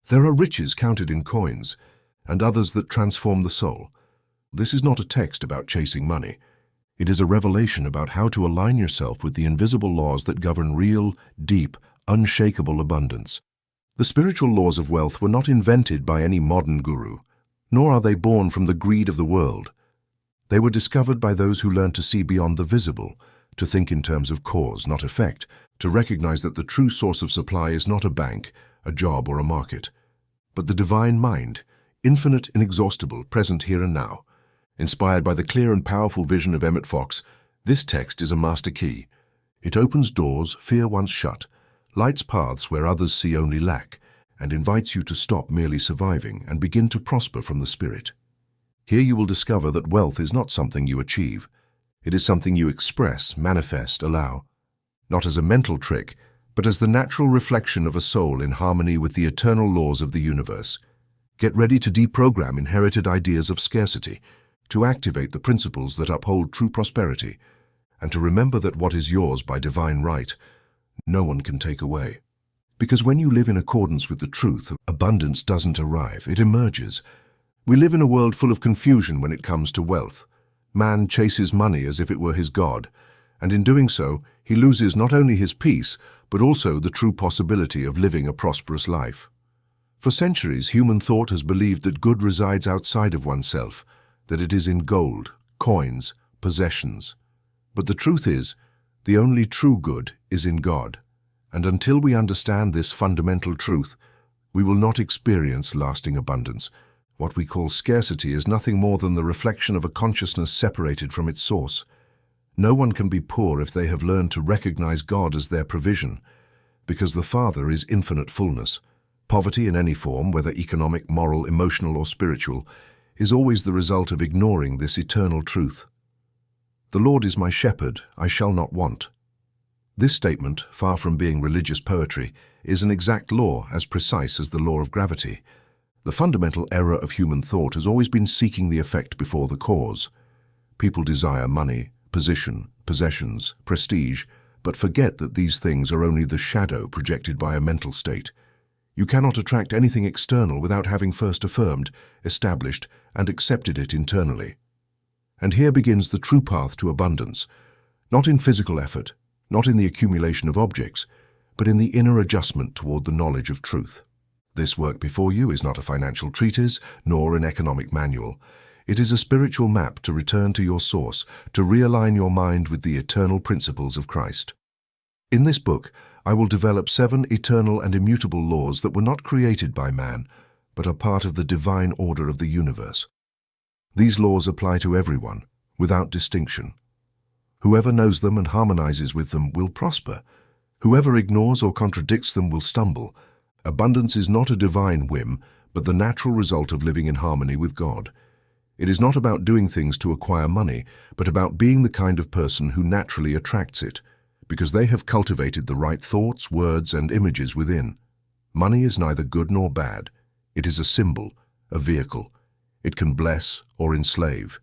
There are riches counted in coins, and others that transform the soul. This is not a text about chasing money. It is a revelation about how to align yourself with the invisible laws that govern real, deep, unshakable abundance. The spiritual laws of wealth were not invented by any modern guru, nor are they born from the greed of the world. They were discovered by those who learned to see beyond the visible, to think in terms of cause, not effect, to recognize that the true source of supply is not a bank, a job, or a market, but the divine mind, infinite, inexhaustible, present here and now. Inspired by the clear and powerful vision of Emmet Fox, this text is a master key. It opens doors fear once shut, lights paths where others see only lack, and invites you to stop merely surviving and begin to prosper from the spirit. Here you will discover that wealth is not something you achieve. It is something you express, manifest, allow. Not as a mental trick, but as the natural reflection of a soul in harmony with the eternal laws of the universe. Get ready to deprogram inherited ideas of scarcity, to activate the principles that uphold true prosperity, and to remember that what is yours by divine right, no one can take away. Because when you live in accordance with the truth, abundance doesn't arrive, it emerges. We live in a world full of confusion when it comes to wealth. Man chases money as if it were his god, and in doing so, he loses not only his peace, but also the true possibility of living a prosperous life. For centuries, human thought has believed that good resides outside of oneself, that it is in gold, coins, possessions. But the truth is, the only true good is in God. And until we understand this fundamental truth, we will not experience lasting abundance. What we call scarcity is nothing more than the reflection of a consciousness separated from its source. No one can be poor if they have learned to recognize God as their provision, because the Father is infinite fullness. Poverty in any form, whether economic, moral, emotional, or spiritual, is always the result of ignoring this eternal truth. The Lord is my shepherd, I shall not want. This statement, far from being religious poetry, is an exact law as precise as the law of gravity. The fundamental error of human thought has always been seeking the effect before the cause. People desire money, position, possessions, prestige, but forget that these things are only the shadow projected by a mental state. You cannot attract anything external without having first affirmed, established, and accepted it internally. And here begins the true path to abundance, not in physical effort, not in the accumulation of objects, but in the inner adjustment toward the knowledge of truth. This work before you is not a financial treatise, nor an economic manual. It is a spiritual map to return to your source, to realign your mind with the eternal principles of Christ. In this book, I will develop 7 eternal and immutable laws that were not created by man, but are part of the divine order of the universe. These laws apply to everyone, without distinction. Whoever knows them and harmonizes with them will prosper. Whoever ignores or contradicts them will stumble. Abundance is not a divine whim, but the natural result of living in harmony with God. It is not about doing things to acquire money, but about being the kind of person who naturally attracts it, because they have cultivated the right thoughts, words, and images within. Money is neither good nor bad. It is a symbol, a vehicle. It can bless or enslave.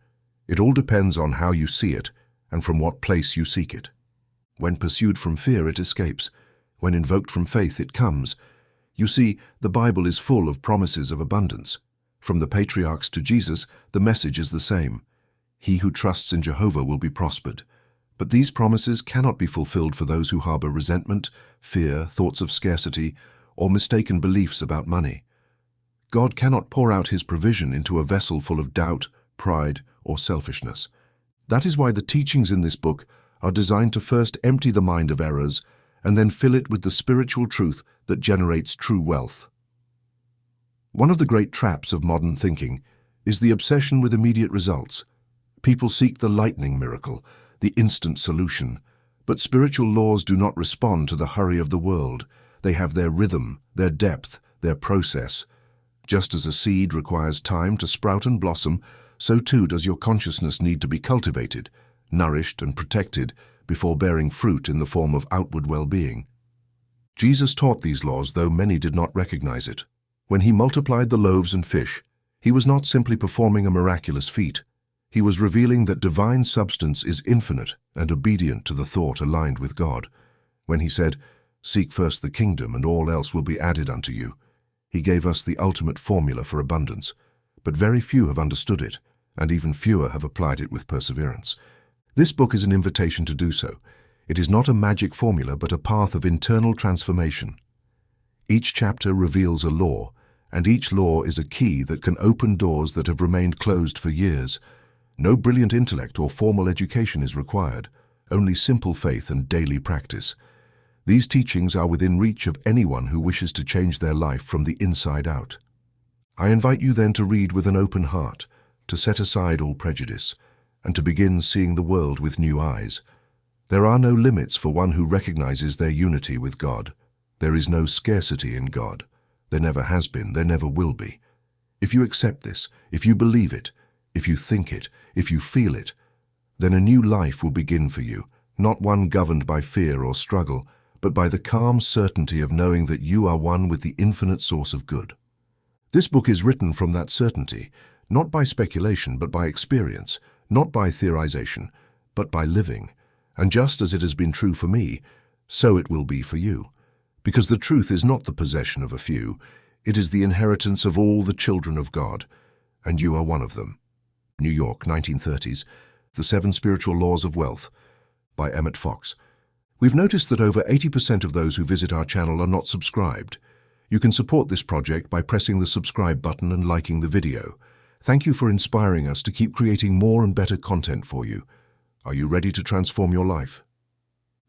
It all depends on how you see it and from what place you seek it. When pursued from fear, it escapes. When invoked from faith, it comes. You see, the Bible is full of promises of abundance. From the patriarchs to Jesus, the message is the same. He who trusts in Jehovah will be prospered. But these promises cannot be fulfilled for those who harbor resentment, fear, thoughts of scarcity, or mistaken beliefs about money. God cannot pour out his provision into a vessel full of doubt, pride, or selfishness. That is why the teachings in this book are designed to first empty the mind of errors and then fill it with the spiritual truth that generates true wealth. One of the great traps of modern thinking is the obsession with immediate results. People seek the lightning miracle, the instant solution. But spiritual laws do not respond to the hurry of the world. They have their rhythm, their depth, their process. Just as a seed requires time to sprout and blossom, so too does your consciousness need to be cultivated, nourished and protected before bearing fruit in the form of outward well-being. Jesus taught these laws, though many did not recognize it. When he multiplied the loaves and fish, he was not simply performing a miraculous feat. He was revealing that divine substance is infinite and obedient to the thought aligned with God. When he said, "Seek first the kingdom, and all else will be added unto you," He gave us the ultimate formula for abundance, but very few have understood it, and even fewer have applied it with perseverance. This book is an invitation to do so. It is not a magic formula, but a path of internal transformation. Each chapter reveals a law, and each law is a key that can open doors that have remained closed for years. No brilliant intellect or formal education is required, only simple faith and daily practice. These teachings are within reach of anyone who wishes to change their life from the inside out. I invite you then to read with an open heart, to set aside all prejudice, and to begin seeing the world with new eyes. There are no limits for one who recognizes their unity with God. There is no scarcity in God. There never has been, there never will be. If you accept this, if you believe it, if you think it, if you feel it, then a new life will begin for you, not one governed by fear or struggle, but by the calm certainty of knowing that you are one with the infinite source of good. This book is written from that certainty, not by speculation, but by experience, not by theorization, but by living. And just as it has been true for me, so it will be for you. Because the truth is not the possession of a few, it is the inheritance of all the children of God, and you are one of them. New York, 1930s, The 7 Spiritual Laws of Wealth, by Emmet Fox. We've noticed that over 80% of those who visit our channel are not subscribed. You can support this project by pressing the subscribe button and liking the video. Thank you for inspiring us to keep creating more and better content for you. Are you ready to transform your life?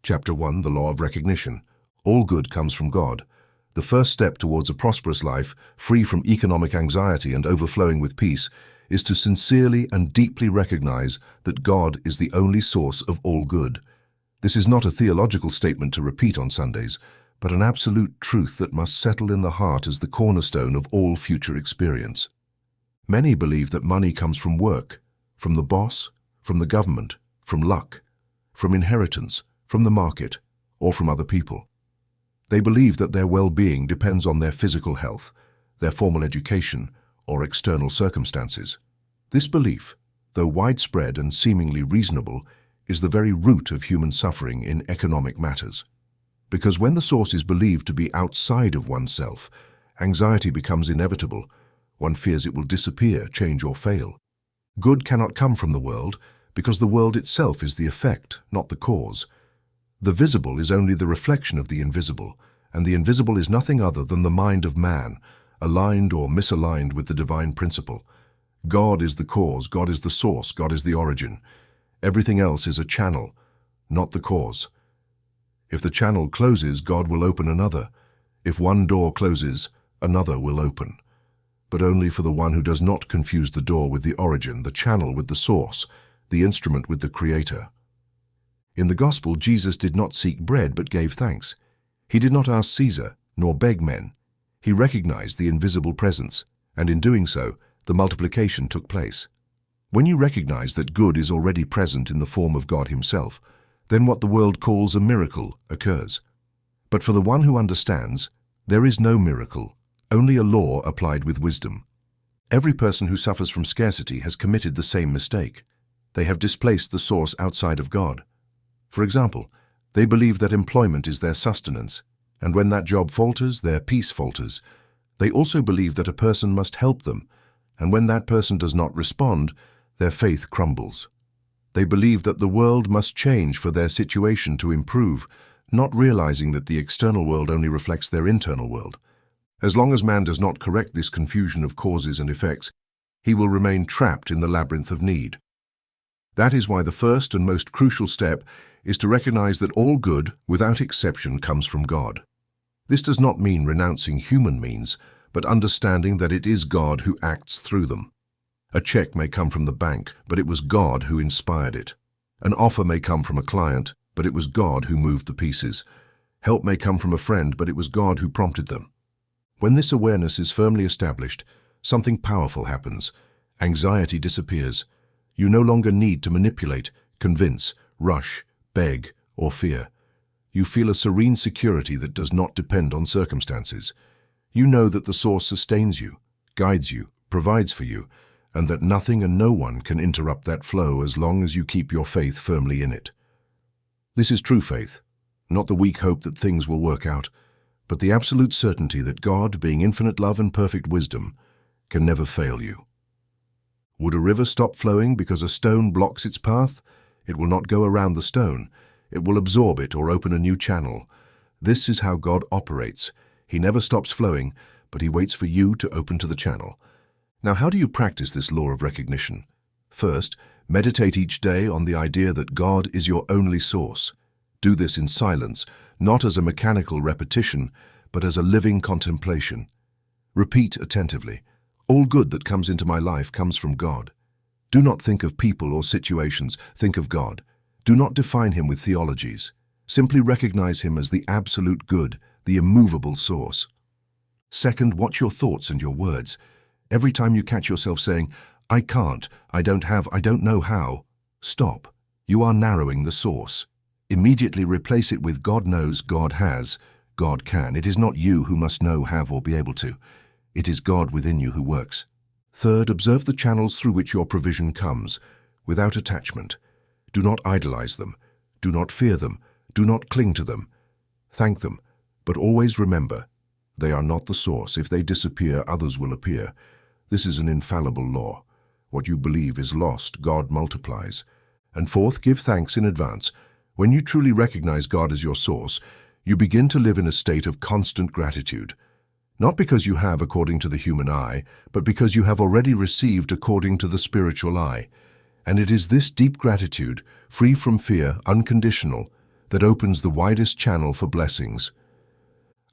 Chapter 1, The Law of Recognition. All good comes from God. The first step towards a prosperous life, free from economic anxiety and overflowing with peace, is to sincerely and deeply recognize that God is the only source of all good. This is not a theological statement to repeat on Sundays, but an absolute truth that must settle in the heart as the cornerstone of all future experience. Many believe that money comes from work, from the boss, from the government, from luck, from inheritance, from the market, or from other people. They believe that their well-being depends on their physical health, their formal education, or external circumstances. This belief, though widespread and seemingly reasonable, is the very root of human suffering in economic matters. Because when the source is believed to be outside of oneself, anxiety becomes inevitable. One fears it will disappear, change, or fail. Good cannot come from the world, because the world itself is the effect, not the cause. The visible is only the reflection of the invisible, and the invisible is nothing other than the mind of man, aligned or misaligned with the divine principle. God is the cause, God is the source, God is the origin. Everything else is a channel, not the cause. If the channel closes, God will open another. If one door closes, another will open. But only for the one who does not confuse the door with the origin, the channel with the source, the instrument with the Creator. In the Gospel, Jesus did not seek bread but gave thanks. He did not ask Caesar, nor beg men. He recognized the invisible presence, and in doing so, the multiplication took place. When you recognize that good is already present in the form of God Himself, then what the world calls a miracle occurs. But for the one who understands, there is no miracle, only a law applied with wisdom. Every person who suffers from scarcity has committed the same mistake. They have displaced the source outside of God. For example, they believe that employment is their sustenance, and when that job falters, their peace falters. They also believe that a person must help them, and when that person does not respond, their faith crumbles. They believe that the world must change for their situation to improve, not realizing that the external world only reflects their internal world. As long as man does not correct this confusion of causes and effects, he will remain trapped in the labyrinth of need. That is why the first and most crucial step is to recognize that all good, without exception, comes from God. This does not mean renouncing human means, but understanding that it is God who acts through them. A check may come from the bank, but it was God who inspired it. An offer may come from a client, but it was God who moved the pieces. Help may come from a friend, but it was God who prompted them. When this awareness is firmly established, something powerful happens. Anxiety disappears. You no longer need to manipulate, convince, rush, beg, or fear. You feel a serene security that does not depend on circumstances. You know that the source sustains you, guides you, provides for you, and that nothing and no one can interrupt that flow as long as you keep your faith firmly in it. This is true faith, not the weak hope that things will work out, but the absolute certainty that God, being infinite love and perfect wisdom, can never fail you. Would a river stop flowing because a stone blocks its path? It will not go around the stone. It will absorb it or open a new channel. This is how God operates. He never stops flowing, but He waits for you to open to the channel. Now, how do you practice this law of recognition? First, meditate each day on the idea that God is your only source. Do this in silence, not as a mechanical repetition, but as a living contemplation. Repeat attentively, "All good that comes into my life comes from God." Do not think of people or situations, think of God. Do not define Him with theologies. Simply recognize Him as the absolute good, the immovable source. Second, watch your thoughts and your words. Every time you catch yourself saying, "I can't, I don't have, I don't know how," stop. You are narrowing the source. Immediately replace it with "God knows, God has, God can." It is not you who must know, have, or be able to. It is God within you who works. Third, observe the channels through which your provision comes, without attachment. Do not idolize them. Do not fear them. Do not cling to them. Thank them, but always remember, they are not the source. If they disappear, others will appear. This is an infallible law. What you believe is lost, God multiplies. And fourth, give thanks in advance. When you truly recognize God as your source, you begin to live in a state of constant gratitude. Not because you have according to the human eye, but because you have already received according to the spiritual eye. And it is this deep gratitude, free from fear, unconditional, that opens the widest channel for blessings.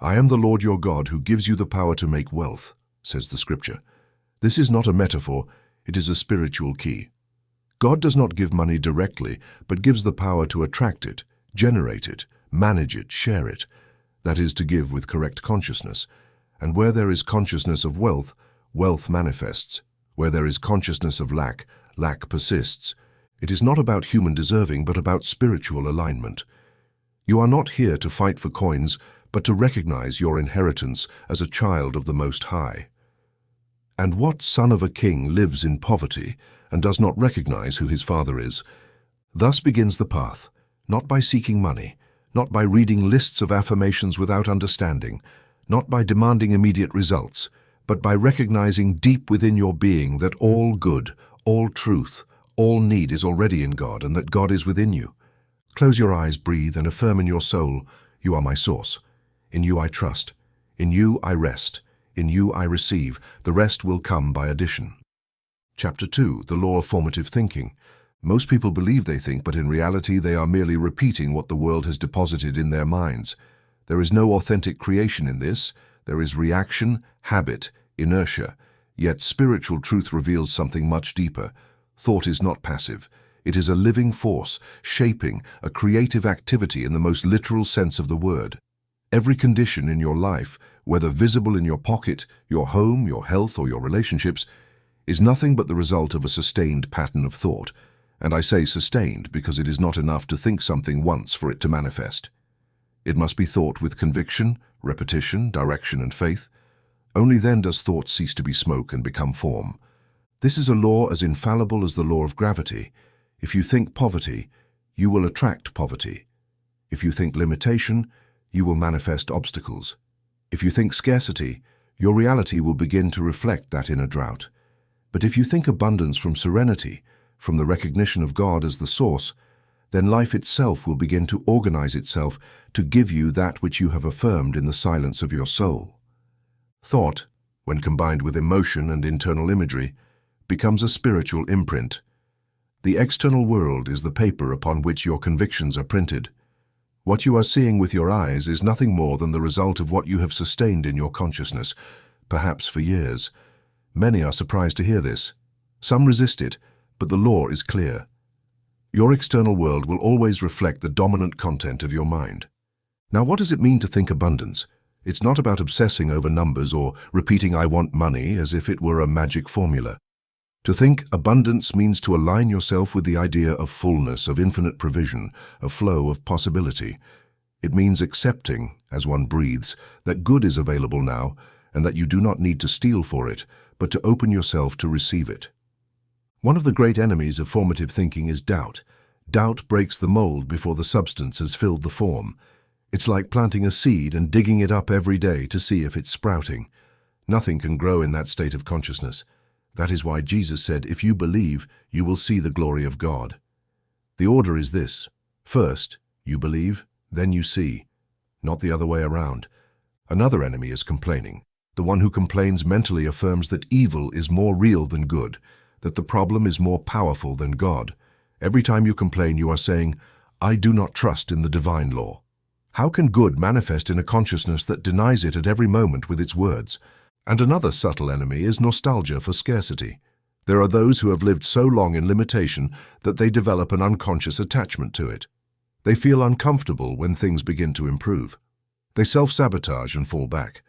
"I am the Lord your God who gives you the power to make wealth," says the Scripture. This is not a metaphor, it is a spiritual key. God does not give money directly, but gives the power to attract it, generate it, manage it, share it. That is to give with correct consciousness. And where there is consciousness of wealth, wealth manifests. Where there is consciousness of lack, lack persists. It is not about human deserving, but about spiritual alignment. You are not here to fight for coins, but to recognize your inheritance as a child of the Most High. And what son of a king lives in poverty and does not recognize who his father is? Thus begins the path, not by seeking money, not by reading lists of affirmations without understanding, not by demanding immediate results, but by recognizing deep within your being that all good, all truth, all need is already in God and that God is within you. Close your eyes, breathe, and affirm in your soul, "You are my source. In you I trust. In you I rest. In you I receive. The rest will come by addition." Chapter 2, the law of formative thinking. Most people believe they think, but in reality they are merely repeating what the world has deposited in their minds. There is no authentic creation in this. There is reaction, habit, inertia. Yet spiritual truth reveals something much deeper. Thought is not passive. It is a living force, shaping, a creative activity in the most literal sense of the word. Every condition in your life, whether visible in your pocket, your home, your health, or your relationships, is nothing but the result of a sustained pattern of thought. And I say sustained because it is not enough to think something once for it to manifest. It must be thought with conviction, repetition, direction, and faith. Only then does thought cease to be smoke and become form. This is a law as infallible as the law of gravity. If you think poverty, you will attract poverty. If you think limitation, you will manifest obstacles. If you think scarcity, your reality will begin to reflect that inner drought. But if you think abundance from serenity, from the recognition of God as the source, then life itself will begin to organize itself to give you that which you have affirmed in the silence of your soul. Thought, when combined with emotion and internal imagery, becomes a spiritual imprint. The external world is the paper upon which your convictions are printed. What you are seeing with your eyes is nothing more than the result of what you have sustained in your consciousness, perhaps for years. Many are surprised to hear this. Some resist it, but the law is clear. Your external world will always reflect the dominant content of your mind. Now, what does it mean to think abundance? It's not about obsessing over numbers or repeating "I want money" as if it were a magic formula. To think abundance means to align yourself with the idea of fullness, of infinite provision, a flow of possibility. It means accepting, as one breathes, that good is available now and that you do not need to steal for it, but to open yourself to receive it. One of the great enemies of formative thinking is doubt. Doubt breaks the mold before the substance has filled the form. It's like planting a seed and digging it up every day to see if it's sprouting. Nothing can grow in that state of consciousness. That is why Jesus said, if you believe, you will see the glory of God. The order is this. First, you believe, then you see. Not the other way around. Another enemy is complaining. The one who complains mentally affirms that evil is more real than good, that the problem is more powerful than God. Every time you complain, you are saying, I do not trust in the divine law. How can good manifest in a consciousness that denies it at every moment with its words? And another subtle enemy is nostalgia for scarcity. There are those who have lived so long in limitation that they develop an unconscious attachment to it. They feel uncomfortable when things begin to improve. They self-sabotage and fall back.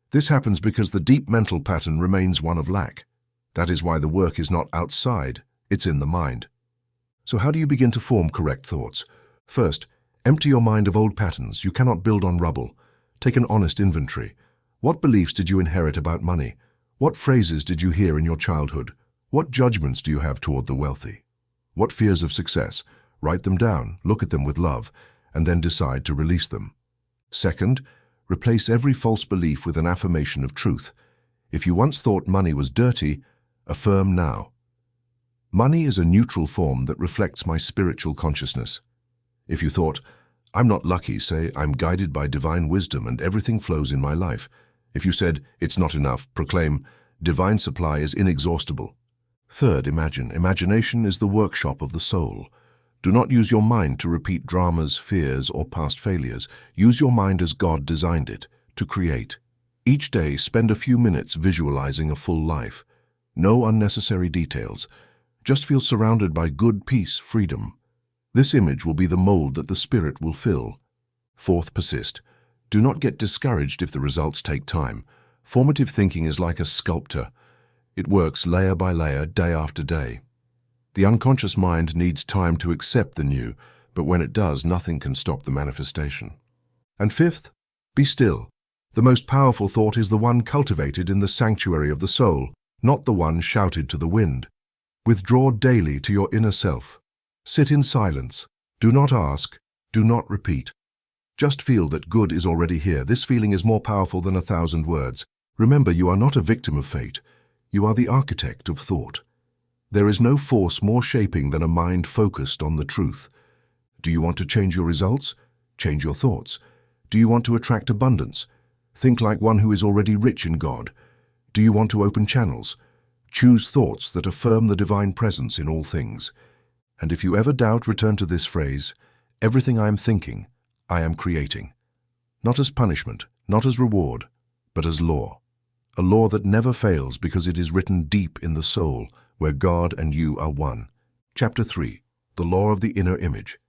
This happens because the deep mental pattern remains one of lack. That is why the work is not outside, it's in the mind. So how do you begin to form correct thoughts? First, empty your mind of old patterns. You cannot build on rubble. Take an honest inventory. What beliefs did you inherit about money? What phrases did you hear in your childhood? What judgments do you have toward the wealthy? What fears of success? Write them down, look at them with love, and then decide to release them. Second, replace every false belief with an affirmation of truth. If you once thought money was dirty, affirm now. Money is a neutral form that reflects my spiritual consciousness. If you thought, I'm not lucky, say, I'm guided by divine wisdom and everything flows in my life. If you said, it's not enough, proclaim, divine supply is inexhaustible. Third, imagine. Imagination is the workshop of the soul. Do not use your mind to repeat dramas, fears, or past failures. Use your mind as God designed it, to create. Each day, spend a few minutes visualizing a full life. No unnecessary details. Just feel surrounded by good, peace, freedom. This image will be the mold that the spirit will fill. Fourth, persist. Do not get discouraged if the results take time. Formative thinking is like a sculptor. It works layer by layer, day after day. The unconscious mind needs time to accept the new, but when it does, nothing can stop the manifestation. And fifth, be still. The most powerful thought is the one cultivated in the sanctuary of the soul, not the one shouted to the wind. Withdraw daily to your inner self. Sit in silence. Do not ask. Do not repeat. Just feel that good is already here. This feeling is more powerful than 1,000 words. Remember, you are not a victim of fate. You are the architect of thought. There is no force more shaping than a mind focused on the truth. Do you want to change your results? Change your thoughts. Do you want to attract abundance? Think like one who is already rich in God. Do you want to open channels? Choose thoughts that affirm the divine presence in all things. And if you ever doubt, return to this phrase, everything I am thinking, I am creating. Not as punishment, not as reward, but as law. A law that never fails because it is written deep in the soul, where God and you are one. Chapter 3. The Law of the Inner Image.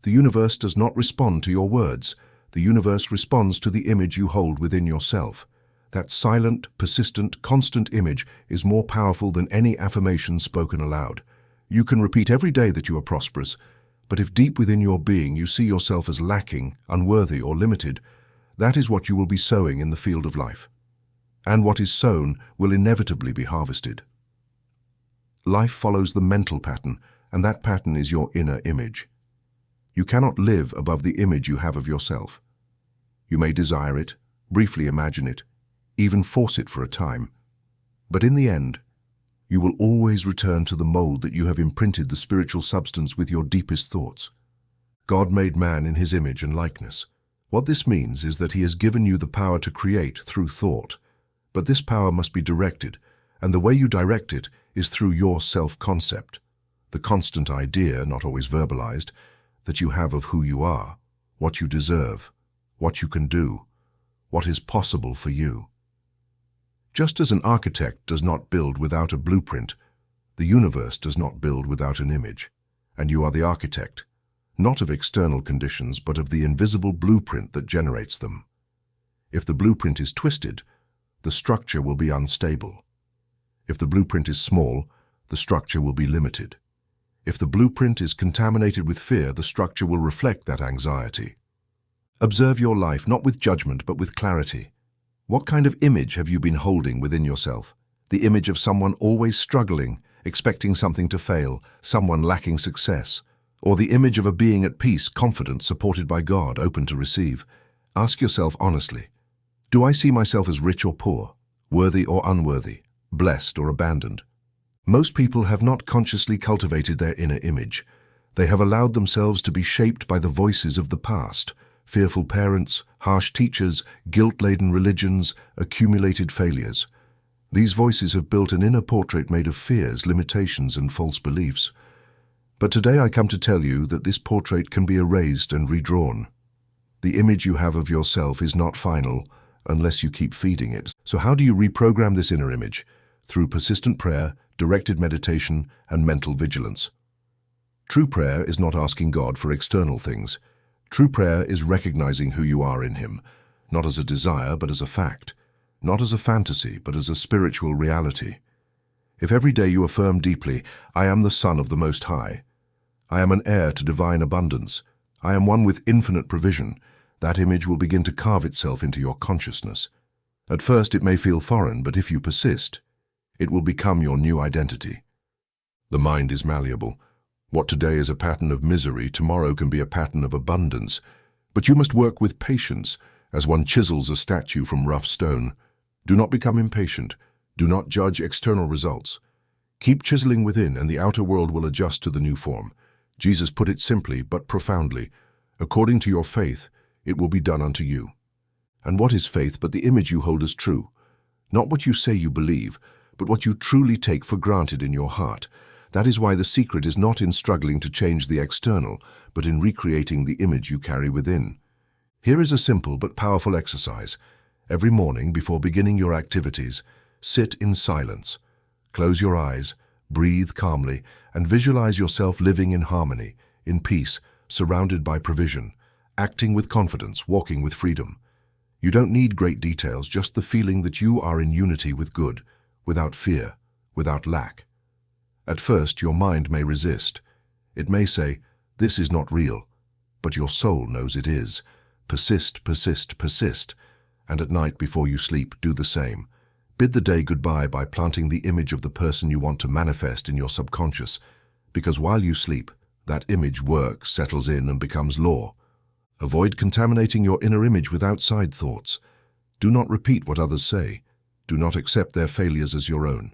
The universe does not respond to your words. The universe responds to the image you hold within yourself. That silent, persistent, constant image is more powerful than any affirmation spoken aloud. You can repeat every day that you are prosperous, but if deep within your being you see yourself as lacking, unworthy, or limited, that is what you will be sowing in the field of life. And what is sown will inevitably be harvested. Life follows the mental pattern, and that pattern is your inner image. You cannot live above the image you have of yourself. You may desire it, briefly imagine it, even force it for a time, but in the end, you will always return to the mold that you have imprinted the spiritual substance with your deepest thoughts. God made man in his image and likeness. What this means is that he has given you the power to create through thought, but this power must be directed, and the way you direct it is through your self-concept, the constant idea, not always verbalized, that you have of who you are, what you deserve, what you can do, what is possible for you. Just as an architect does not build without a blueprint, the universe does not build without an image, and you are the architect, not of external conditions, but of the invisible blueprint that generates them. If the blueprint is twisted, the structure will be unstable. If the blueprint is small, the structure will be limited. If the blueprint is contaminated with fear, the structure will reflect that anxiety. Observe your life not with judgment but with clarity. What kind of image have you been holding within yourself? The image of someone always struggling, expecting something to fail, someone lacking success, or the image of a being at peace, confident, supported by God, open to receive? Ask yourself honestly, do I see myself as rich or poor, worthy or unworthy, blessed or abandoned? Most people have not consciously cultivated their inner image. They have allowed themselves to be shaped by the voices of the past, fearful parents, harsh teachers, guilt-laden religions, accumulated failures. These voices have built an inner portrait made of fears, limitations, and false beliefs. But today I come to tell you that this portrait can be erased and redrawn. The image you have of yourself is not final unless you keep feeding it. So how do you reprogram this inner image? Through persistent prayer, directed meditation, and mental vigilance. True prayer is not asking God for external things. True prayer is recognizing who you are in Him, not as a desire but as a fact, not as a fantasy but as a spiritual reality. If every day you affirm deeply, I am the Son of the Most High, I am an heir to divine abundance, I am one with infinite provision, that image will begin to carve itself into your consciousness. At first it may feel foreign, but if you persist, it will become your new identity. The mind is malleable. What today is a pattern of misery, tomorrow can be a pattern of abundance. But you must work with patience, as one chisels a statue from rough stone. Do not become impatient. Do not judge external results. Keep chiseling within, and the outer world will adjust to the new form. Jesus put it simply but profoundly. According to your faith, it will be done unto you. And what is faith but the image you hold as true? Not what you say you believe, but what you truly take for granted in your heart. That is why the secret is not in struggling to change the external, but in recreating the image you carry within. Here is a simple but powerful exercise. Every morning, before beginning your activities, sit in silence. Close your eyes, breathe calmly, and visualize yourself living in harmony, in peace, surrounded by provision, acting with confidence, walking with freedom. You don't need great details, just the feeling that you are in unity with good, without fear, without lack. At first, your mind may resist. It may say, this is not real, but your soul knows it is. Persist, persist, persist, and at night before you sleep, do the same. Bid the day goodbye by planting the image of the person you want to manifest in your subconscious, because while you sleep, that image works, settles in, and becomes law. Avoid contaminating your inner image with outside thoughts. Do not repeat what others say. Do not accept their failures as your own.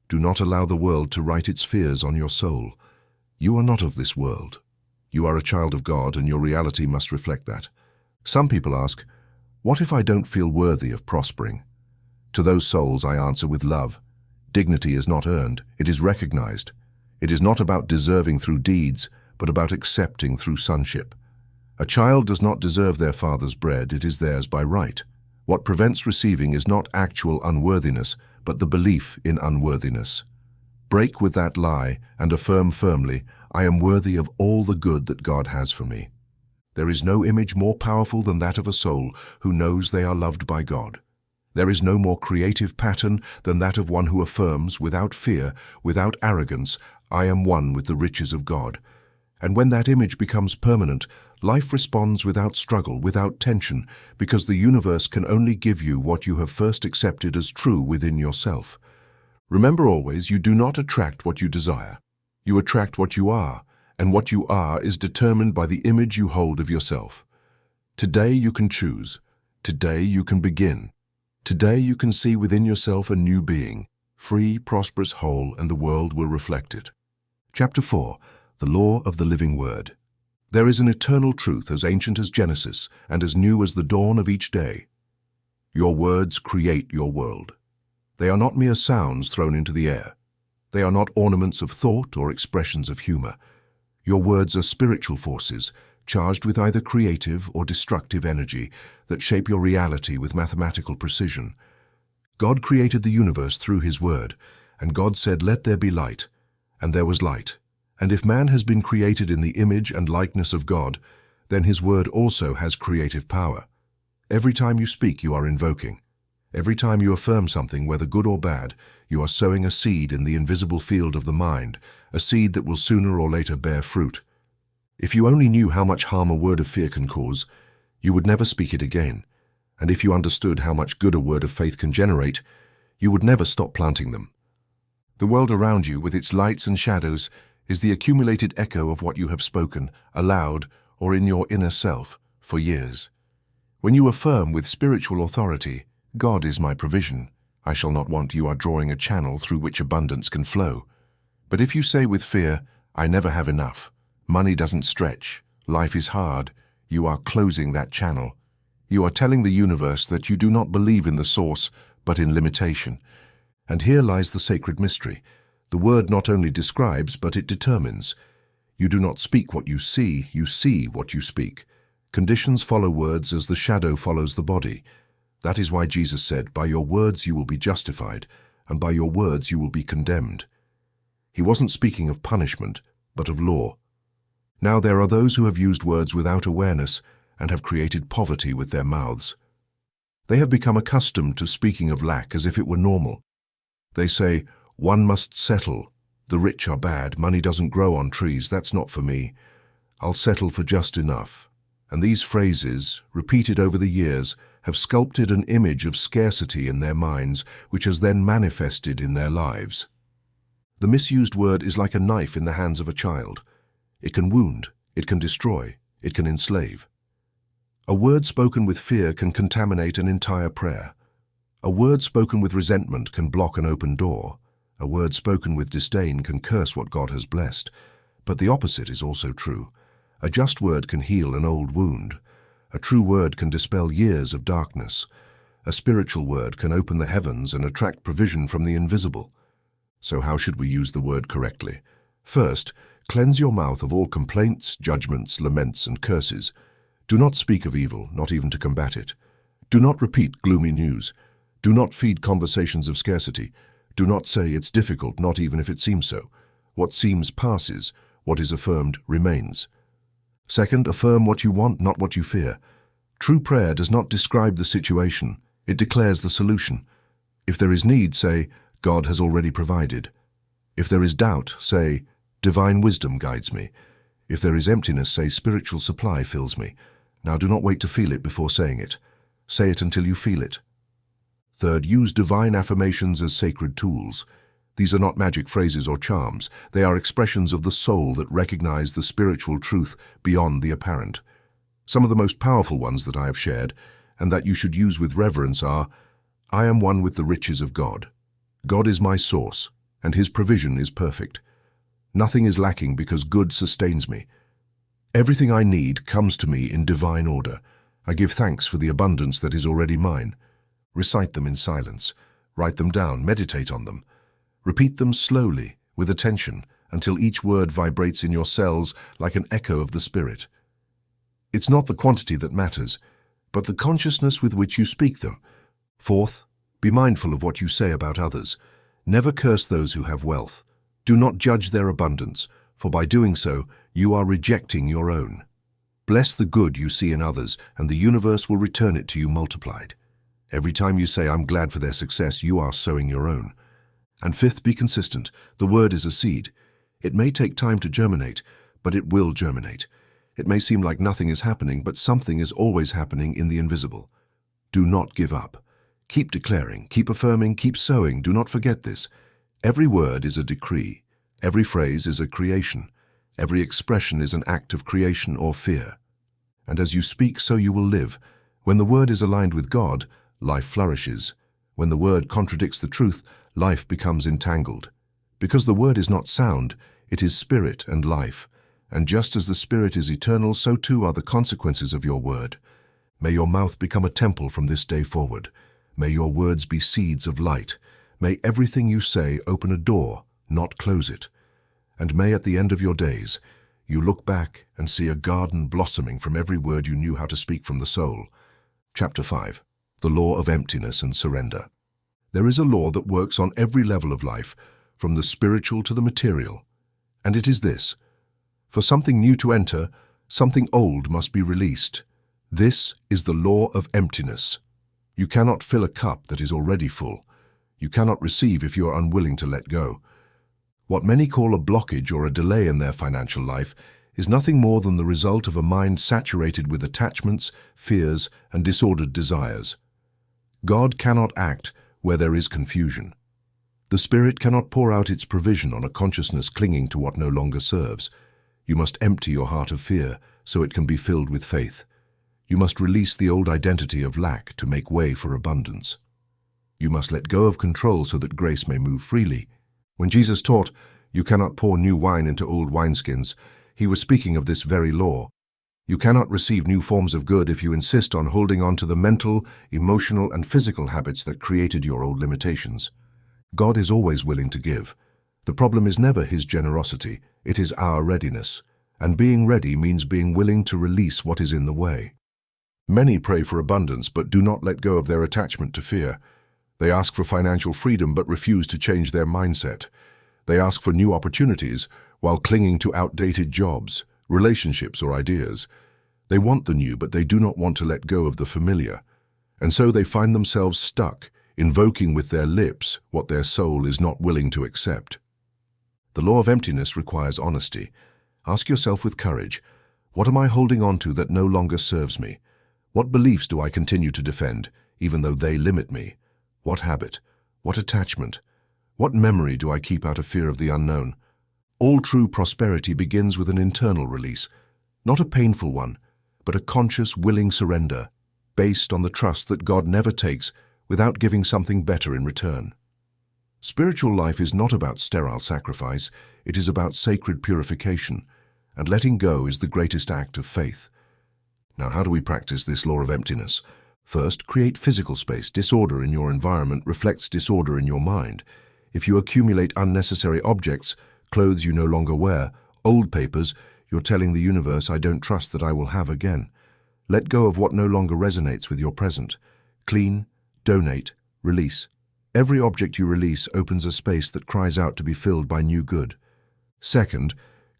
Do not allow the world to write its fears on your soul. You are not of this world. You are a child of God, and your reality must reflect that. Some people ask, what if I don't feel worthy of prospering? To those souls I answer with love. Dignity is not earned, it is recognized. It is not about deserving through deeds, but about accepting through sonship. A child does not deserve their father's bread, it is theirs by right. What prevents receiving is not actual unworthiness, but the belief in unworthiness. Break with that lie and affirm firmly, I am worthy of all the good that God has for me. There is no image more powerful than that of a soul who knows they are loved by God. There is no more creative pattern than that of one who affirms, without fear, without arrogance, I am one with the riches of God. And when that image becomes permanent, life responds without struggle, without tension, because the universe can only give you what you have first accepted as true within yourself. Remember always, you do not attract what you desire. You attract what you are, and what you are is determined by the image you hold of yourself. Today you can choose. Today you can begin. Today you can see within yourself a new being, free, prosperous, whole, and the world will reflect it. Chapter 4. The Law of the Living Word. There is an eternal truth as ancient as Genesis and as new as the dawn of each day. Your words create your world. They are not mere sounds thrown into the air. They are not ornaments of thought or expressions of humor. Your words are spiritual forces, charged with either creative or destructive energy that shape your reality with mathematical precision. God created the universe through His Word, and God said, "Let there be light," and there was light. And if man has been created in the image and likeness of God, then His Word also has creative power. Every time you speak, you are invoking. Every time you affirm something, whether good or bad, you are sowing a seed in the invisible field of the mind, a seed that will sooner or later bear fruit. If you only knew how much harm a word of fear can cause, you would never speak it again. And if you understood how much good a word of faith can generate, you would never stop planting them. The world around you, with its lights and shadows, is the accumulated echo of what you have spoken, aloud, or in your inner self, for years. When you affirm with spiritual authority, God is my provision, I shall not want, you are drawing a channel through which abundance can flow. But if you say with fear, I never have enough, money doesn't stretch, life is hard, you are closing that channel. You are telling the universe that you do not believe in the source, but in limitation. And here lies the sacred mystery. The word not only describes, but it determines. You do not speak what you see what you speak. Conditions follow words as the shadow follows the body. That is why Jesus said, by your words you will be justified, and by your words you will be condemned. He wasn't speaking of punishment, but of law. Now there are those who have used words without awareness and have created poverty with their mouths. They have become accustomed to speaking of lack as if it were normal. They say, one must settle. The rich are bad, money doesn't grow on trees, that's not for me. I'll settle for just enough. And these phrases, repeated over the years, have sculpted an image of scarcity in their minds, which has then manifested in their lives. The misused word is like a knife in the hands of a child. It can wound, it can destroy, it can enslave. A word spoken with fear can contaminate an entire prayer. A word spoken with resentment can block an open door. A word spoken with disdain can curse what God has blessed. But the opposite is also true. A just word can heal an old wound. A true word can dispel years of darkness. A spiritual word can open the heavens and attract provision from the invisible. So how should we use the word correctly? First, cleanse your mouth of all complaints, judgments, laments, and curses. Do not speak of evil, not even to combat it. Do not repeat gloomy news. Do not feed conversations of scarcity. Do not say it's difficult, not even if it seems so. What seems passes. What is affirmed remains. Second, affirm what you want, not what you fear. True prayer does not describe the situation. It declares the solution. If there is need, say, God has already provided. If there is doubt, say, divine wisdom guides me. If there is emptiness, say, spiritual supply fills me. Now do not wait to feel it before saying it. Say it until you feel it. Third, use divine affirmations as sacred tools. These are not magic phrases or charms. They are expressions of the soul that recognize the spiritual truth beyond the apparent. Some of the most powerful ones that I have shared, and that you should use with reverence, are, I am one with the riches of God. God is my source, and His provision is perfect. Nothing is lacking because good sustains me. Everything I need comes to me in divine order. I give thanks for the abundance that is already mine. Recite them in silence. Write them down. Meditate on them. Repeat them slowly, with attention, until each word vibrates in your cells like an echo of the Spirit. It's not the quantity that matters, but the consciousness with which you speak them. Fourth, be mindful of what you say about others. Never curse those who have wealth. Do not judge their abundance, for by doing so, you are rejecting your own. Bless the good you see in others, and the universe will return it to you multiplied. Every time you say, I'm glad for their success, you are sowing your own. And fifth, be consistent. The word is a seed. It may take time to germinate, but it will germinate. It may seem like nothing is happening, but something is always happening in the invisible. Do not give up. Keep declaring, keep affirming, keep sowing. Do not forget this. Every word is a decree. Every phrase is a creation. Every expression is an act of creation or fear. And as you speak, so you will live. When the word is aligned with God, life flourishes. When the word contradicts the truth, life becomes entangled. Because the word is not sound, it is spirit and life. And just as the spirit is eternal, so too are the consequences of your word. May your mouth become a temple from this day forward. May your words be seeds of light. May everything you say open a door, not close it. And may at the end of your days, you look back and see a garden blossoming from every word you knew how to speak from the soul. Chapter 5. The Law of Emptiness and Surrender. There is a law that works on every level of life, from the spiritual to the material. And it is this: for something new to enter, something old must be released. This is the law of emptiness. You cannot fill a cup that is already full. You cannot receive if you are unwilling to let go. What many call a blockage or a delay in their financial life is nothing more than the result of a mind saturated with attachments, fears, and disordered desires. God cannot act where there is confusion. The Spirit cannot pour out its provision on a consciousness clinging to what no longer serves. You must empty your heart of fear so it can be filled with faith. You must release the old identity of lack to make way for abundance. You must let go of control so that grace may move freely. When Jesus taught, "You cannot pour new wine into old wineskins," he was speaking of this very law. You cannot receive new forms of good if you insist on holding on to the mental, emotional, and physical habits that created your old limitations. God is always willing to give. The problem is never his generosity, it is our readiness. And being ready means being willing to release what is in the way. Many pray for abundance but do not let go of their attachment to fear. They ask for financial freedom but refuse to change their mindset. They ask for new opportunities while clinging to outdated jobs, relationships, or ideas. They want the new, but they do not want to let go of the familiar. And so they find themselves stuck, invoking with their lips what their soul is not willing to accept. The law of emptiness requires honesty. Ask yourself with courage, what am I holding on to that no longer serves me? What beliefs do I continue to defend, even though they limit me? What habit? What attachment? What memory do I keep out of fear of the unknown? All true prosperity begins with an internal release, not a painful one, but a conscious, willing surrender, based on the trust that God never takes without giving something better in return. Spiritual life is not about sterile sacrifice, it is about sacred purification, and letting go is the greatest act of faith. Now, how do we practice this law of emptiness? First, create physical space. Disorder in your environment reflects disorder in your mind. If you accumulate unnecessary objects, clothes you no longer wear, old papers, you're telling the universe, I don't trust that I will have again. Let go of what no longer resonates with your present. Clean, donate, release. Every object you release opens a space that cries out to be filled by new good. Second,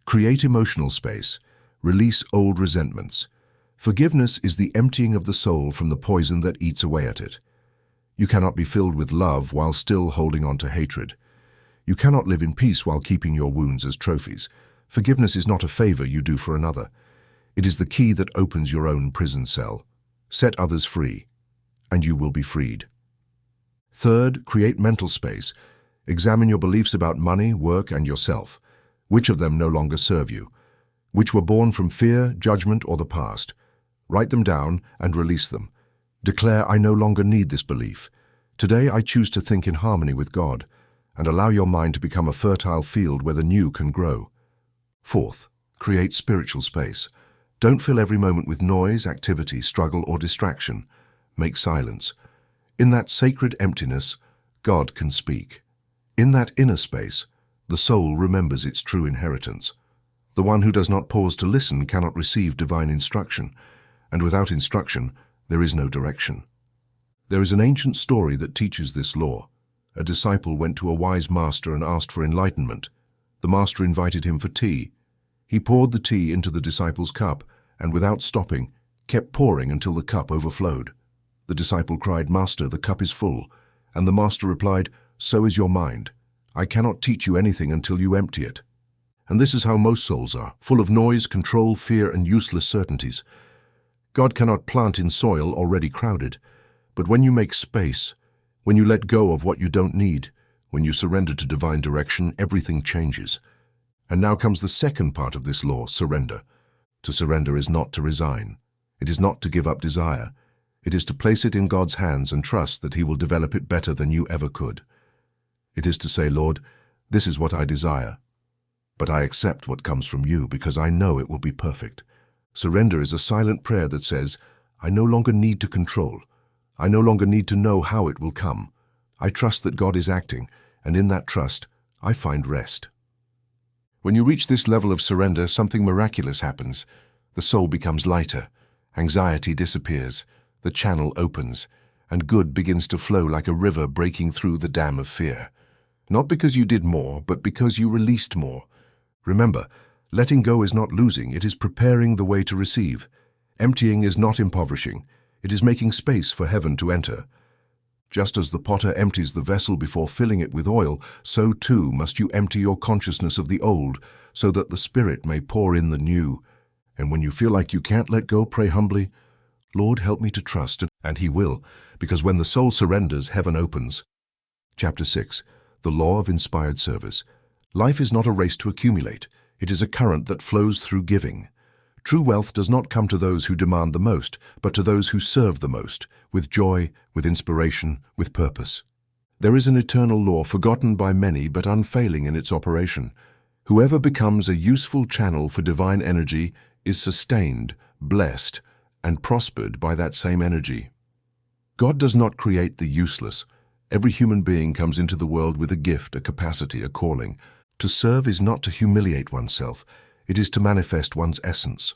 create emotional space. Release old resentments. Forgiveness is the emptying of the soul from the poison that eats away at it. You cannot be filled with love while still holding on to hatred. You cannot live in peace while keeping your wounds as trophies. Forgiveness is not a favor you do for another. It is the key that opens your own prison cell. Set others free, and you will be freed. Third, create mental space. Examine your beliefs about money, work, and yourself. Which of them no longer serve you? Which were born from fear, judgment, or the past? Write them down and release them. Declare, I no longer need this belief. Today I choose to think in harmony with God, and allow your mind to become a fertile field where the new can grow. Fourth, create spiritual space. Don't fill every moment with noise, activity, struggle, or distraction. Make silence. In that sacred emptiness, God can speak. In that inner space, the soul remembers its true inheritance. The one who does not pause to listen cannot receive divine instruction, and without instruction, there is no direction. There is an ancient story that teaches this law. A disciple went to a wise master and asked for enlightenment. The master invited him for tea. He poured the tea into the disciple's cup, and without stopping, kept pouring until the cup overflowed. The disciple cried, "Master, the cup is full." And the master replied, "So is your mind. I cannot teach you anything until you empty it." And this is how most souls are, full of noise, control, fear, and useless certainties. God cannot plant in soil already crowded. But when you make space, when you let go of what you don't need, when you surrender to divine direction, everything changes. And now comes the second part of this law, surrender. To surrender is not to resign. It is not to give up desire. It is to place it in God's hands and trust that He will develop it better than you ever could. It is to say, Lord, this is what I desire, but I accept what comes from you because I know it will be perfect. Surrender is a silent prayer that says, I no longer need to control. I no longer need to know how it will come. I trust that God is acting, and in that trust, I find rest. When you reach this level of surrender, something miraculous happens. The soul becomes lighter, anxiety disappears, the channel opens, and good begins to flow like a river breaking through the dam of fear. Not because you did more, but because you released more. Remember, letting go is not losing, it is preparing the way to receive. Emptying is not impoverishing, it is making space for heaven to enter. Just as the potter empties the vessel before filling it with oil, so too must you empty your consciousness of the old, so that the Spirit may pour in the new. And when you feel like you can't let go, pray humbly, Lord, help me to trust, and He will, because when the soul surrenders, heaven opens. Chapter 6. The Law of Inspired Service. Life is not a race to accumulate. It is a current that flows through giving. True wealth does not come to those who demand the most, but to those who serve the most, with joy, with inspiration, with purpose. There is an eternal law forgotten by many but unfailing in its operation. Whoever becomes a useful channel for divine energy is sustained, blessed, and prospered by that same energy. God does not create the useless. Every human being comes into the world with a gift, a capacity, a calling. To serve is not to humiliate oneself. It is to manifest one's essence.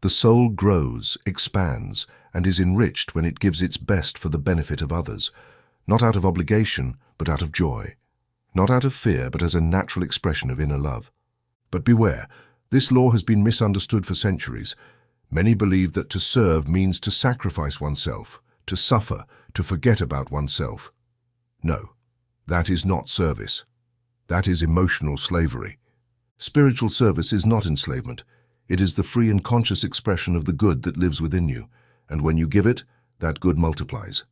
The soul grows, expands, and is enriched when it gives its best for the benefit of others, not out of obligation, but out of joy, not out of fear, but as a natural expression of inner love. But beware, this law has been misunderstood for centuries. Many believe that to serve means to sacrifice oneself, to suffer, to forget about oneself. No, that is not service. That is emotional slavery. Spiritual service is not enslavement. It is the free and conscious expression of the good that lives within you, and when you give it, that good multiplies.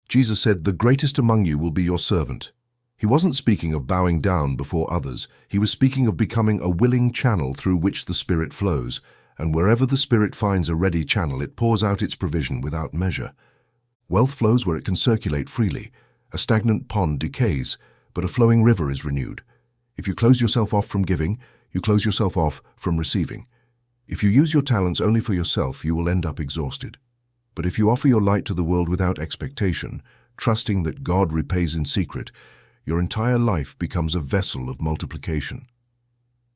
Jesus said, "The greatest among you will be your servant." He wasn't speaking of bowing down before others. He was speaking of becoming a willing channel through which the Spirit flows, and wherever the Spirit finds a ready channel, it pours out its provision without measure. Wealth flows where it can circulate freely. A stagnant pond decays, but a flowing river is renewed. If you close yourself off from giving, you close yourself off from receiving. If you use your talents only for yourself, you will end up exhausted. But if you offer your light to the world without expectation, trusting that God repays in secret, your entire life becomes a vessel of multiplication.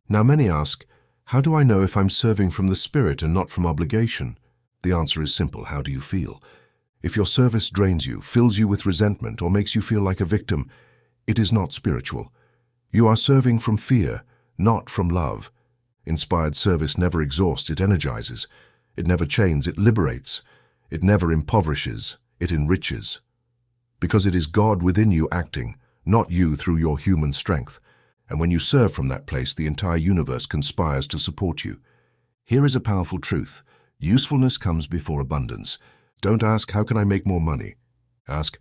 Now many ask, how do I know if I'm serving from the Spirit and not from obligation? The answer is simple. How do you feel? If your service drains you, fills you with resentment, or makes you feel like a victim, it is not spiritual. You are serving from fear, not from love. Inspired service never exhausts, it energizes. It never chains, it liberates. It never impoverishes, it enriches. Because it is God within you acting, not you through your human strength. And when you serve from that place, the entire universe conspires to support you. Here is a powerful truth. Usefulness comes before abundance. Don't ask, how can I make more money? Ask,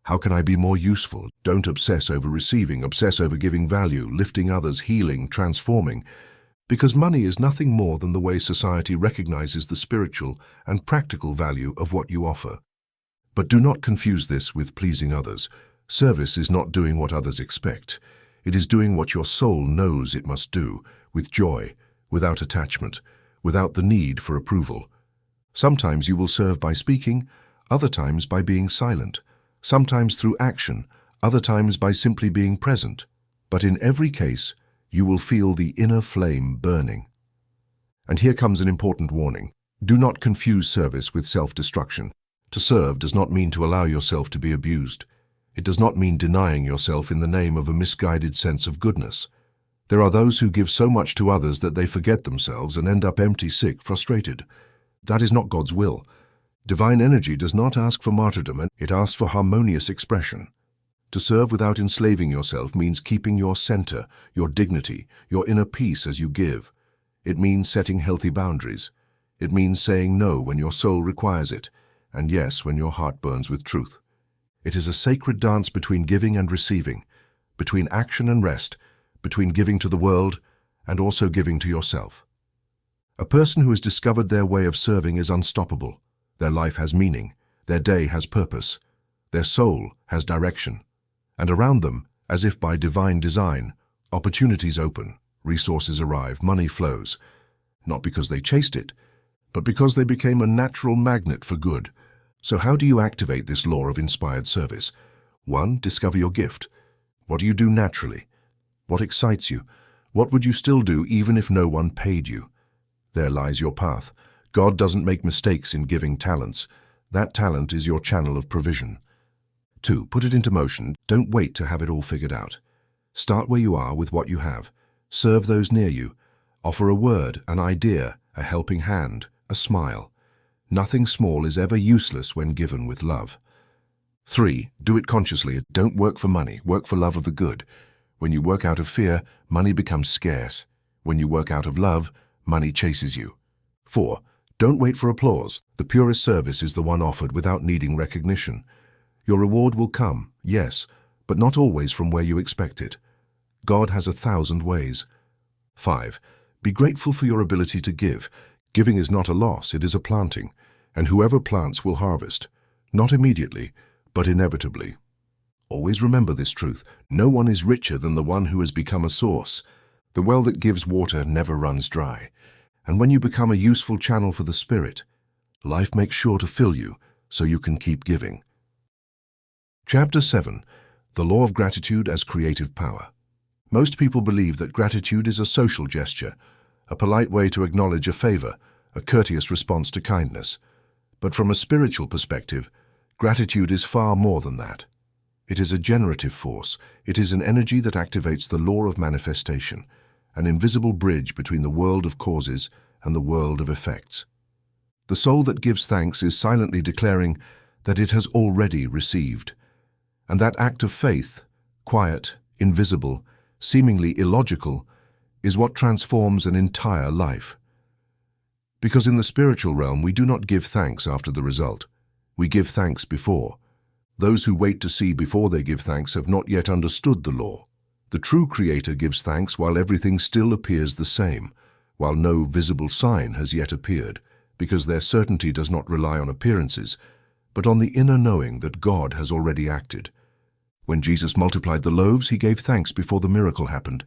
how can I be more useful? Don't obsess over receiving, obsess over giving value, lifting others, healing, transforming. Because money is nothing more than the way society recognizes the spiritual and practical value of what you offer. But do not confuse this with pleasing others. Service is not doing what others expect. It is doing what your soul knows it must do, with joy, without attachment, without the need for approval. Sometimes you will serve by speaking, other times by being silent, sometimes through action, other times by simply being present. But in every case, you will feel the inner flame burning. And here comes an important warning. Do not confuse service with self-destruction. To serve does not mean to allow yourself to be abused. It does not mean denying yourself in the name of a misguided sense of goodness. There are those who give so much to others that they forget themselves and end up empty, sick, frustrated. That is not God's will. Divine energy does not ask for martyrdom, it asks for harmonious expression. To serve without enslaving yourself means keeping your center, your dignity, your inner peace as you give. It means setting healthy boundaries. It means saying no when your soul requires it, and yes when your heart burns with truth. It is a sacred dance between giving and receiving, between action and rest, between giving to the world and also giving to yourself. A person who has discovered their way of serving is unstoppable. Their life has meaning, their day has purpose, their soul has direction. And around them, as if by divine design, opportunities open, resources arrive, money flows. Not because they chased it, but because they became a natural magnet for good. So how do you activate this law of inspired service? 1. Discover your gift. What do you do naturally? What excites you? What would you still do even if no one paid you? There lies your path. God doesn't make mistakes in giving talents. That talent is your channel of provision. 2. Put it into motion. Don't wait to have it all figured out. Start where you are with what you have. Serve those near you. Offer a word, an idea, a helping hand, a smile. Nothing small is ever useless when given with love. 3. Do it consciously. Don't work for money. Work for love of the good. When you work out of fear, money becomes scarce. When you work out of love, money chases you. 4. Don't wait for applause. The purest service is the one offered without needing recognition. Your reward will come, yes, but not always from where you expect it. God has 1,000 ways. 5. Be grateful for your ability to give. Giving is not a loss, it is a planting, and whoever plants will harvest, not immediately, but inevitably. Always remember this truth: no one is richer than the one who has become a source. The well that gives water never runs dry. And when you become a useful channel for the Spirit, life makes sure to fill you so you can keep giving. Chapter 7. The Law of Gratitude as Creative Power. Most people believe that gratitude is a social gesture, a polite way to acknowledge a favor, a courteous response to kindness. But from a spiritual perspective, gratitude is far more than that. It is a generative force. It is an energy that activates the law of manifestation, an invisible bridge between the world of causes and the world of effects. The soul that gives thanks is silently declaring that it has already received. And that act of faith, quiet, invisible, seemingly illogical, is what transforms an entire life. Because in the spiritual realm, we do not give thanks after the result. We give thanks before. Those who wait to see before they give thanks have not yet understood the law. The true Creator gives thanks while everything still appears the same, while no visible sign has yet appeared, because their certainty does not rely on appearances, but on the inner knowing that God has already acted. When Jesus multiplied the loaves, he gave thanks before the miracle happened.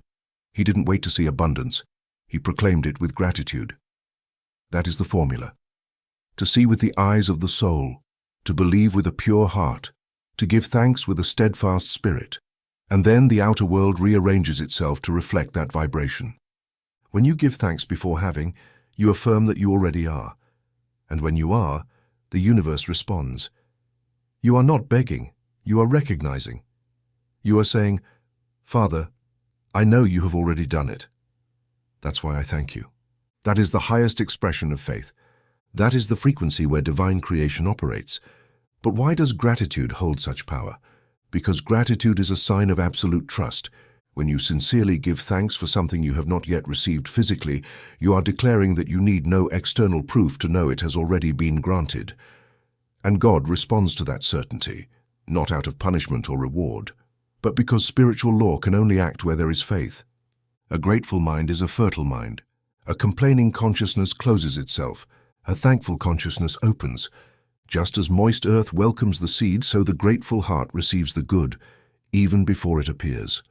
He didn't wait to see abundance. He proclaimed it with gratitude. That is the formula. To see with the eyes of the soul, to believe with a pure heart, to give thanks with a steadfast spirit, and then the outer world rearranges itself to reflect that vibration. When you give thanks before having, you affirm that you already are. And when you are, the universe responds. You are not begging, you are recognizing. You are saying, Father, I know you have already done it. That's why I thank you. That is the highest expression of faith. That is the frequency where divine creation operates. But why does gratitude hold such power? Because gratitude is a sign of absolute trust. When you sincerely give thanks for something you have not yet received physically, you are declaring that you need no external proof to know it has already been granted. And God responds to that certainty, not out of punishment or reward, but because spiritual law can only act where there is faith. A grateful mind is a fertile mind. A complaining consciousness closes itself. A thankful consciousness opens. Just as moist earth welcomes the seed, so the grateful heart receives the good, even before it appears.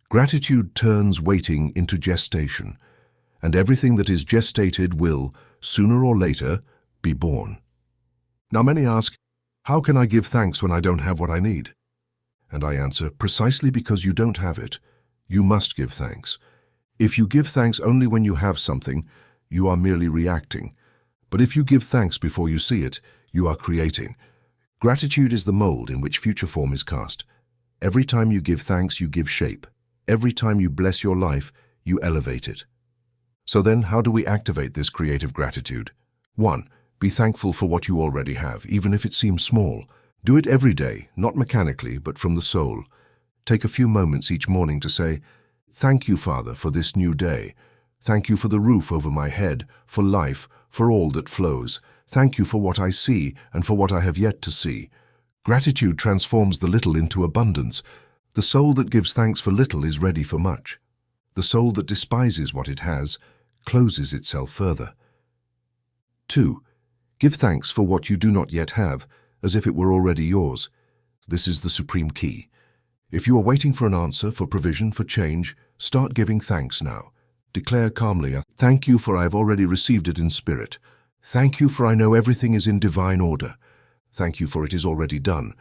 Gratitude turns waiting into gestation, and everything that is gestated will, sooner or later, be born. Now many ask, how can I give thanks when I don't have what I need? And I answer, precisely because you don't have it, you must give thanks. If you give thanks only when you have something, you are merely reacting. But if you give thanks before you see it, you are creating. Gratitude is the mold in which future form is cast. Every time you give thanks, you give shape. Every time you bless your life, you elevate it. So then, how do we activate this creative gratitude? 1. Be thankful for what you already have, even if it seems small. Do it every day, not mechanically, but from the soul. Take a few moments each morning to say, thank you, Father, for this new day. Thank you for the roof over my head, for life, for all that flows. Thank you for what I see and for what I have yet to see. Gratitude transforms the little into abundance. The soul that gives thanks for little is ready for much. The soul that despises what it has closes itself further. 2. Give thanks for what you do not yet have, as if it were already yours. This is the supreme key. If you are waiting for an answer, for provision, for change, start giving thanks now. Declare calmly, thank you for I have already received it in spirit. Thank you for I know everything is in divine order. Thank you for it is already done.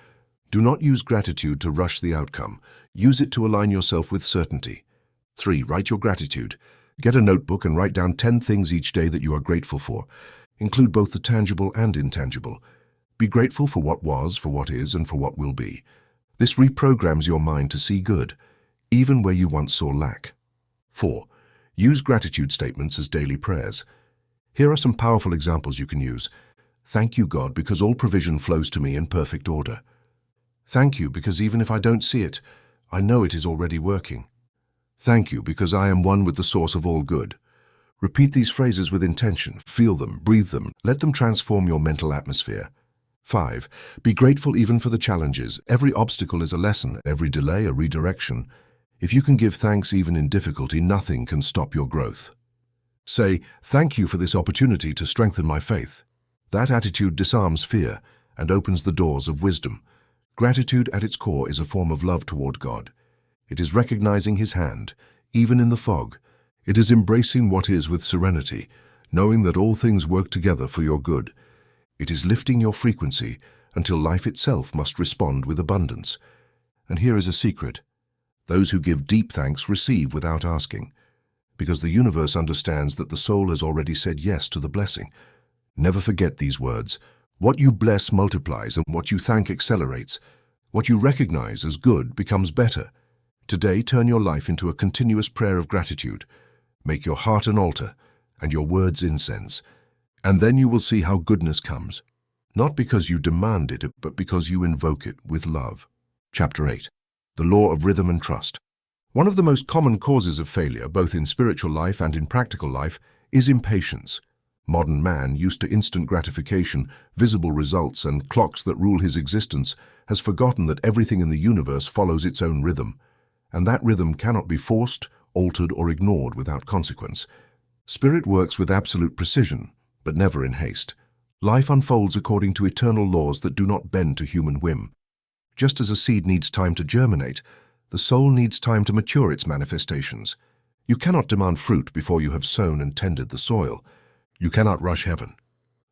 Do not use gratitude to rush the outcome. Use it to align yourself with certainty. 3. Write your gratitude. Get a notebook and write down 10 things each day that you are grateful for. Include both the tangible and intangible. Be grateful for what was, for what is, and for what will be. This reprograms your mind to see good, even where you once saw lack. 4. Use gratitude statements as daily prayers. Here are some powerful examples you can use. Thank you, God, because all provision flows to me in perfect order. Thank you, because even if I don't see it, I know it is already working. Thank you, because I am one with the source of all good. Repeat these phrases with intention. Feel them, breathe them. Let them transform your mental atmosphere. 5. Be grateful even for the challenges. Every obstacle is a lesson, every delay a redirection. If you can give thanks even in difficulty, nothing can stop your growth. Say, "Thank you for this opportunity to strengthen my faith." That attitude disarms fear and opens the doors of wisdom. Gratitude at its core is a form of love toward God. It is recognizing His hand, even in the fog. It is embracing what is with serenity, knowing that all things work together for your good. It is lifting your frequency until life itself must respond with abundance. And here is a secret. Those who give deep thanks receive without asking, because the universe understands that the soul has already said yes to the blessing. Never forget these words. What you bless multiplies, and what you thank accelerates. What you recognize as good becomes better. Today, turn your life into a continuous prayer of gratitude. Make your heart an altar and your words incense. And then you will see how goodness comes. Not because you demand it, but because you invoke it with love. Chapter 8. The Law of Rhythm and Trust. One of the most common causes of failure, both in spiritual life and in practical life, is impatience. Modern man, used to instant gratification, visible results, and clocks that rule his existence, has forgotten that everything in the universe follows its own rhythm, and that rhythm cannot be forced, altered, or ignored without consequence. Spirit works with absolute precision, but never in haste. Life unfolds according to eternal laws that do not bend to human whim. Just as a seed needs time to germinate, the soul needs time to mature its manifestations. You cannot demand fruit before you have sown and tended the soil. You cannot rush heaven.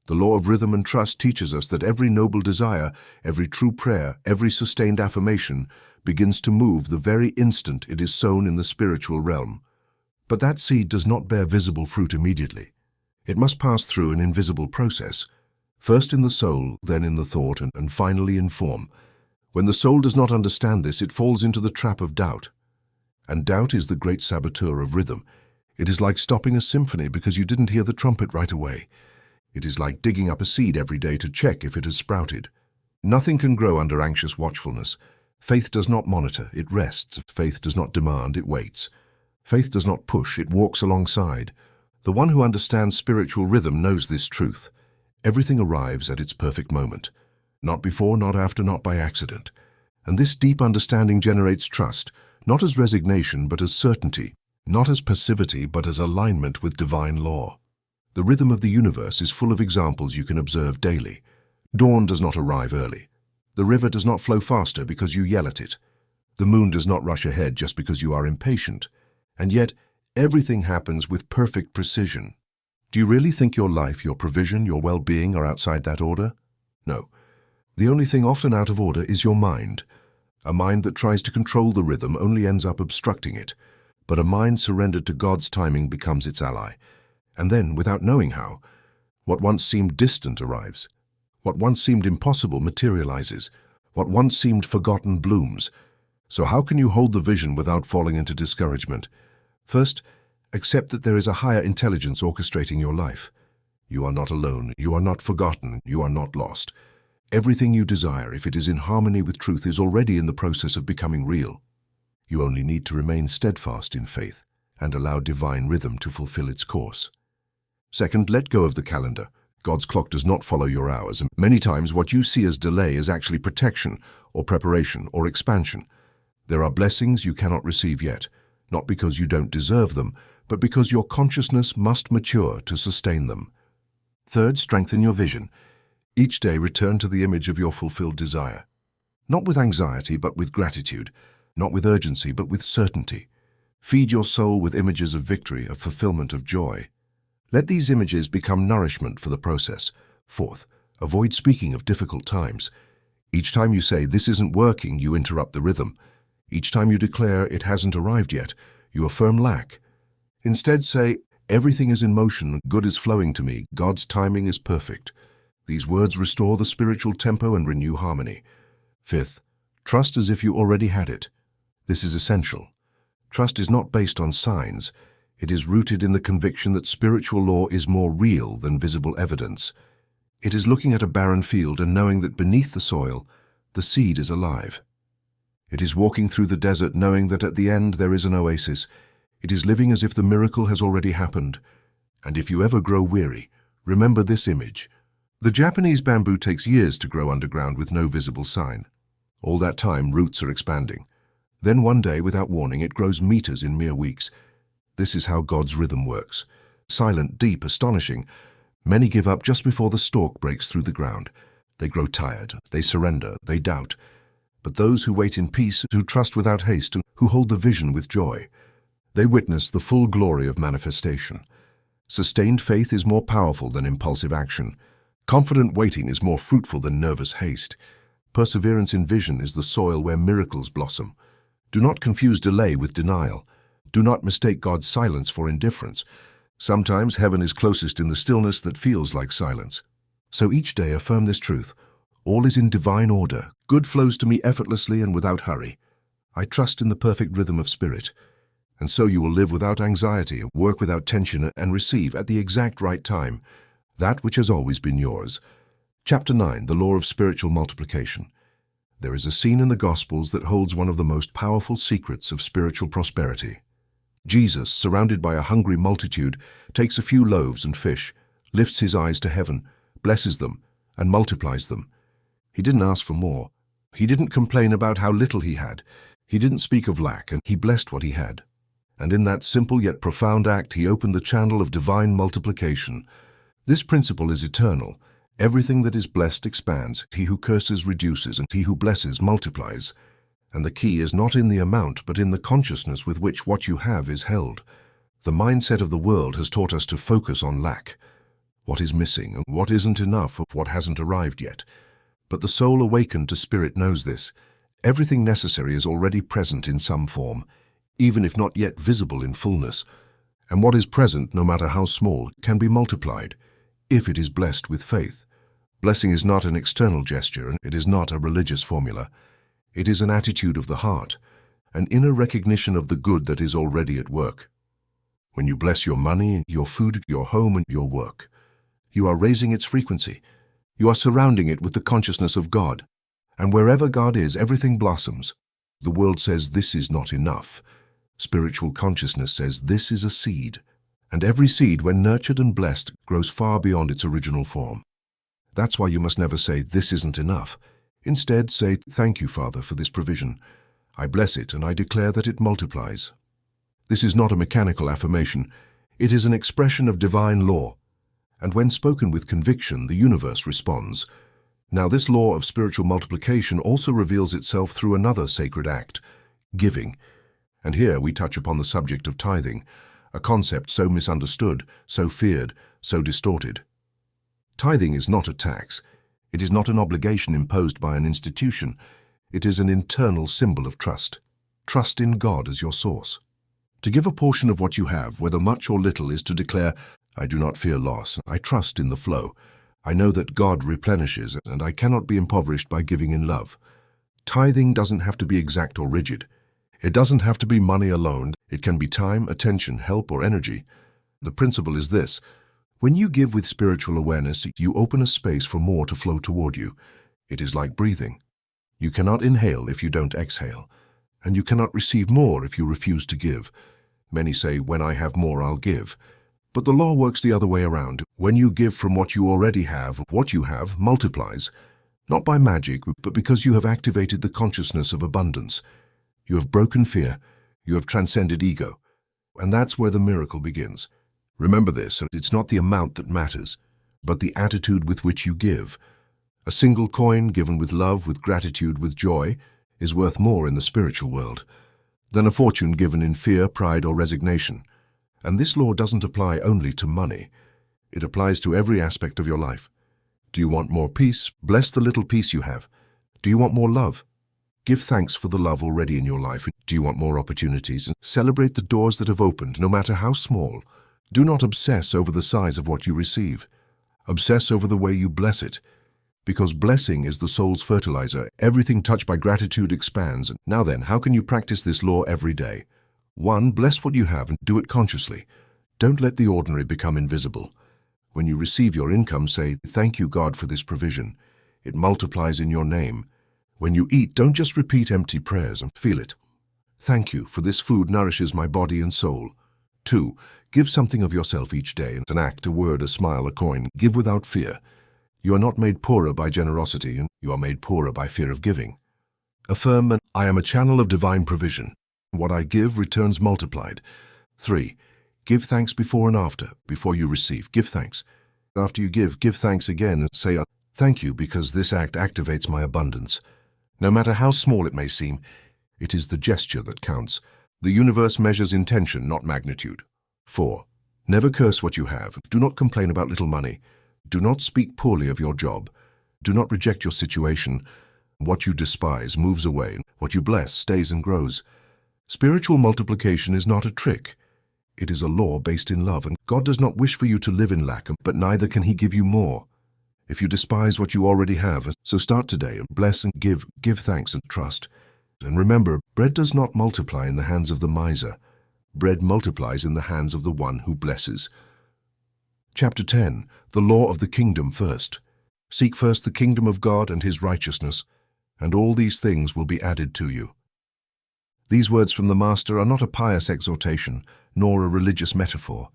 The law of rhythm and trust teaches us that every noble desire, every true prayer, every sustained affirmation begins to move the very instant it is sown in the spiritual realm. But that seed does not bear visible fruit immediately. It must pass through an invisible process, first in the soul, then in the thought, and finally in form. When the soul does not understand this, it falls into the trap of doubt. And doubt is the great saboteur of rhythm. It is like stopping a symphony because you didn't hear the trumpet right away. It is like digging up a seed every day to check if it has sprouted. Nothing can grow under anxious watchfulness. Faith does not monitor, it rests. Faith does not demand, it waits. Faith does not push, it walks alongside. The one who understands spiritual rhythm knows this truth. Everything arrives at its perfect moment. Not before, not after, not by accident. And this deep understanding generates trust, not as resignation but as certainty, not as passivity but as alignment with divine law. The rhythm of the universe is full of examples you can observe daily. Dawn does not arrive early. The river does not flow faster because you yell at it. The moon does not rush ahead just because you are impatient. And yet, everything happens with perfect precision. Do you really think your life, your provision, your well-being are outside that order? No. The only thing often out of order is your mind. A mind that tries to control the rhythm only ends up obstructing it. But a mind surrendered to God's timing becomes its ally. And then, without knowing how, what once seemed distant arrives. What once seemed impossible materializes. What once seemed forgotten blooms. So how can you hold the vision without falling into discouragement? First, accept that there is a higher intelligence orchestrating your life. You are not alone. You are not forgotten. You are not lost. Everything you desire, if it is in harmony with truth, is already in the process of becoming real. You only need to remain steadfast in faith and allow divine rhythm to fulfill its course. Second, let go of the calendar. God's clock does not follow your hours, and many times what you see as delay is actually protection or preparation or expansion. There are blessings you cannot receive yet, not because you don't deserve them, but because your consciousness must mature to sustain them. Third, strengthen your vision. Each day return to the image of your fulfilled desire. Not with anxiety, but with gratitude. Not with urgency, but with certainty. Feed your soul with images of victory, of fulfillment, of joy. Let these images become nourishment for the process. Fourth, avoid speaking of difficult times. Each time you say, "This isn't working," you interrupt the rhythm. Each time you declare, "It hasn't arrived yet," you affirm lack. Instead say, "Everything is in motion, good is flowing to me, God's timing is perfect." These words restore the spiritual tempo and renew harmony. Fifth, trust as if you already had it. This is essential. Trust is not based on signs. It is rooted in the conviction that spiritual law is more real than visible evidence. It is looking at a barren field and knowing that beneath the soil, the seed is alive. It is walking through the desert knowing that at the end there is an oasis. It is living as if the miracle has already happened. And if you ever grow weary, remember this image. The Japanese bamboo takes years to grow underground with no visible sign. All that time, roots are expanding. Then one day, without warning, it grows meters in mere weeks. This is how God's rhythm works. silent, deep, astonishing. Many give up just before the stalk breaks through the ground. They grow tired, they surrender, they doubt. But those who wait in peace, who trust without haste, and who hold the vision with joy, they witness the full glory of manifestation. Sustained faith is more powerful than impulsive action. Confident waiting is more fruitful than nervous haste. Perseverance in vision is the soil where miracles blossom. Do not confuse delay with denial. Do not mistake God's silence for indifference. Sometimes heaven is closest in the stillness that feels like silence. So each day affirm this truth. All is in divine order. Good flows to me effortlessly and without hurry. I trust in the perfect rhythm of spirit. And so you will live without anxiety, work without tension, and receive at the exact right time that which has always been yours. Chapter 9, the law of spiritual multiplication. There is a scene in the Gospels that holds one of the most powerful secrets of spiritual prosperity. Jesus, surrounded by a hungry multitude, takes a few loaves and fish, lifts his eyes to heaven, blesses them, and multiplies them. He didn't ask for more. He didn't complain about how little he had. He didn't speak of lack, and he blessed what he had. And in that simple yet profound act, he opened the channel of divine multiplication. This principle is eternal. Everything that is blessed expands. He who curses reduces, and he who blesses multiplies. And the key is not in the amount, but in the consciousness with which what you have is held. The mindset of the world has taught us to focus on lack, what is missing, and what isn't enough, of what hasn't arrived yet. But the soul awakened to spirit knows this. Everything necessary is already present in some form, even if not yet visible in fullness. And what is present, no matter how small, can be multiplied, if it is blessed with faith. Blessing is not an external gesture, and it is not a religious formula. It is an attitude of the heart, an inner recognition of the good that is already at work. When you bless your money, your food, your home, and your work, you are raising its frequency. You are surrounding it with the consciousness of God. And wherever God is, everything blossoms. The world says this is not enough. Spiritual consciousness says this is a seed. And every seed, when nurtured and blessed, grows far beyond its original form. That's why you must never say, this isn't enough. Instead, say, thank you, Father, for this provision. I bless it, and I declare that it multiplies. This is not a mechanical affirmation. It is an expression of divine law. And when spoken with conviction, the universe responds. Now, this law of spiritual multiplication also reveals itself through another sacred act, giving. And here we touch upon the subject of tithing, a concept so misunderstood, so feared, so distorted. Tithing is not a tax. It is not an obligation imposed by an institution. It is an internal symbol of trust. Trust in God as your source. To give a portion of what you have, whether much or little, is to declare, I do not fear loss. I trust in the flow. I know that God replenishes, and I cannot be impoverished by giving in love. Tithing doesn't have to be exact or rigid. It doesn't have to be money alone. It can be time, attention, help, or energy. The principle is this. When you give with spiritual awareness, you open a space for more to flow toward you. It is like breathing. You cannot inhale if you don't exhale, and you cannot receive more if you refuse to give. Many say, when I have more, I'll give. But the law works the other way around. When you give from what you already have, what you have multiplies, not by magic, but because you have activated the consciousness of abundance. You have broken fear. You have transcended ego. And that's where the miracle begins. Remember this, it's not the amount that matters, but the attitude with which you give. A single coin given with love, with gratitude, with joy, is worth more in the spiritual world than a fortune given in fear, pride, or resignation. And this law doesn't apply only to money. It applies to every aspect of your life. Do you want more peace? Bless the little peace you have. Do you want more love? Give thanks for the love already in your life. Do you want more opportunities? Celebrate the doors that have opened, no matter how small. Do not obsess over the size of what you receive. Obsess over the way you bless it. Because blessing is the soul's fertilizer. Everything touched by gratitude expands. Now then, how can you practice this law every day? 1. Bless what you have and do it consciously. Don't let the ordinary become invisible. When you receive your income, say, thank you, God, for this provision. It multiplies in your name. When you eat, don't just repeat empty prayers and feel it. Thank you, for this food nourishes my body and soul. 2. Give something of yourself each day, an act, a word, a smile, a coin. Give without fear. You are not made poorer by generosity, and you are made poorer by fear of giving. Affirm, I am a channel of divine provision. What I give returns multiplied. 3. Give thanks before and after. Before you receive, give thanks. After you give thanks again and say, thank you, because this act activates my abundance. No matter how small it may seem, it is the gesture that counts. The universe measures intention, not magnitude. 4. Never curse what you have. Do not complain about little money. Do not speak poorly of your job. Do not reject your situation. What you despise moves away. What you bless stays and grows. Spiritual multiplication is not a trick. It is a law based in love, and God does not wish for you to live in lack, but neither can He give you more. If you despise what you already have, so start today and bless and give thanks and trust. And remember, bread does not multiply in the hands of the miser. Bread multiplies in the hands of the one who blesses. Chapter 10. The Law of the Kingdom First. Seek first the kingdom of God and His righteousness, and all these things will be added to you. These words from the Master are not a pious exhortation, nor a religious metaphor.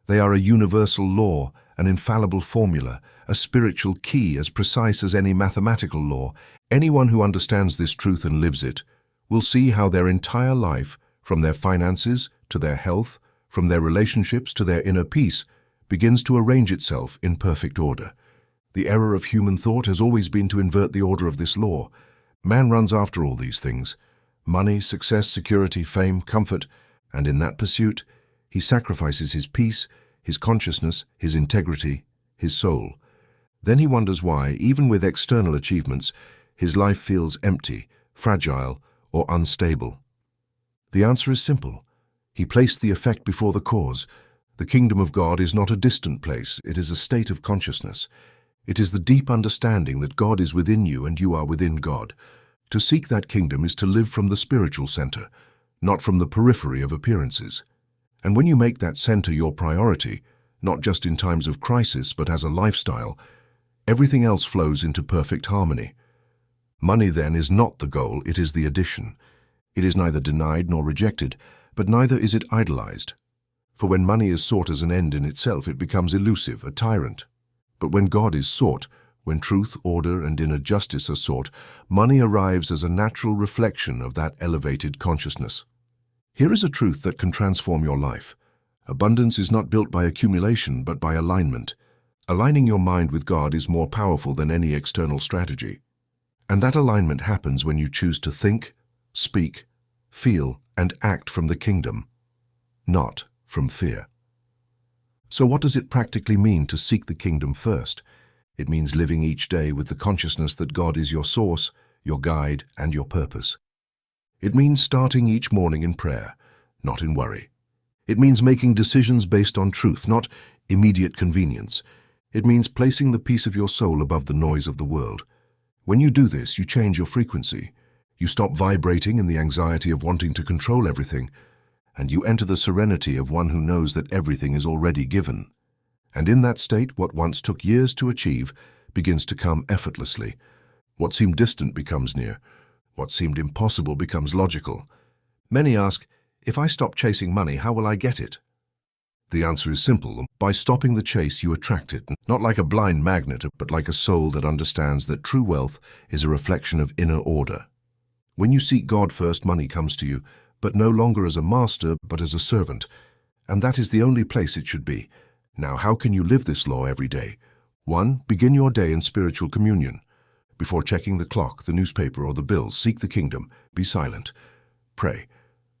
They are a universal law, an infallible formula, a spiritual key as precise as any mathematical law. Anyone who understands this truth and lives it will see how their entire life, from their finances to their health, from their relationships to their inner peace, begins to arrange itself in perfect order. The error of human thought has always been to invert the order of this law. Man runs after all these things: money, success, security, fame, comfort, and in that pursuit, he sacrifices his peace, his consciousness, his integrity, his soul. Then he wonders why, even with external achievements, his life feels empty, fragile, or unstable. The answer is simple. He placed the effect before the cause. The kingdom of God is not a distant place, it is a state of consciousness. It is the deep understanding that God is within you and you are within God. To seek that kingdom is to live from the spiritual center, not from the periphery of appearances. And when you make that center your priority, not just in times of crisis but as a lifestyle, everything else flows into perfect harmony. Money then is not the goal, it is the addition. It is neither denied nor rejected, but neither is it idolized. For when money is sought as an end in itself, it becomes elusive, a tyrant. But when God is sought, when truth, order, and inner justice are sought, money arrives as a natural reflection of that elevated consciousness. Here is a truth that can transform your life. Abundance is not built by accumulation, but by alignment. Aligning your mind with God is more powerful than any external strategy. And that alignment happens when you choose to think, speak, feel, and act from the kingdom, not from fear. So what does it practically mean to seek the kingdom first? It means living each day with the consciousness that God is your source, your guide, and your purpose. It means starting each morning in prayer, not in worry. It means making decisions based on truth, not immediate convenience. It means placing the peace of your soul above the noise of the world. When you do this, you change your frequency. You stop vibrating in the anxiety of wanting to control everything, and you enter the serenity of one who knows that everything is already given. And in that state, what once took years to achieve begins to come effortlessly. What seemed distant becomes near. What seemed impossible becomes logical. Many ask, if I stop chasing money, how will I get it? The answer is simple. By stopping the chase, you attract it, not like a blind magnet, but like a soul that understands that true wealth is a reflection of inner order. When you seek God first, money comes to you, but no longer as a master, but as a servant. And that is the only place it should be. Now, how can you live this law every day? 1. Begin your day in spiritual communion. Before checking the clock, the newspaper, or the bills, seek the kingdom. Be silent. Pray.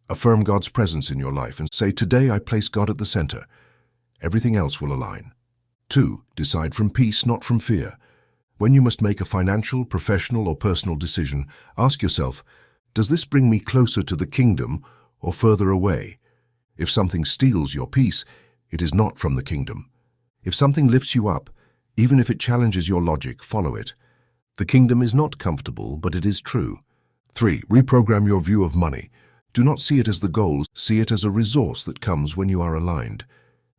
Affirm God's presence in your life and say, today I place God at the center. Everything else will align. 2. Decide from peace, not from fear. When you must make a financial, professional, or personal decision, ask yourself, does this bring me closer to the kingdom or further away? If something steals your peace, it is not from the kingdom. If something lifts you up, even if it challenges your logic, follow it. The kingdom is not comfortable, but it is true. 3. Reprogram your view of money. Do not see it as the goal, see it as a resource that comes when you are aligned.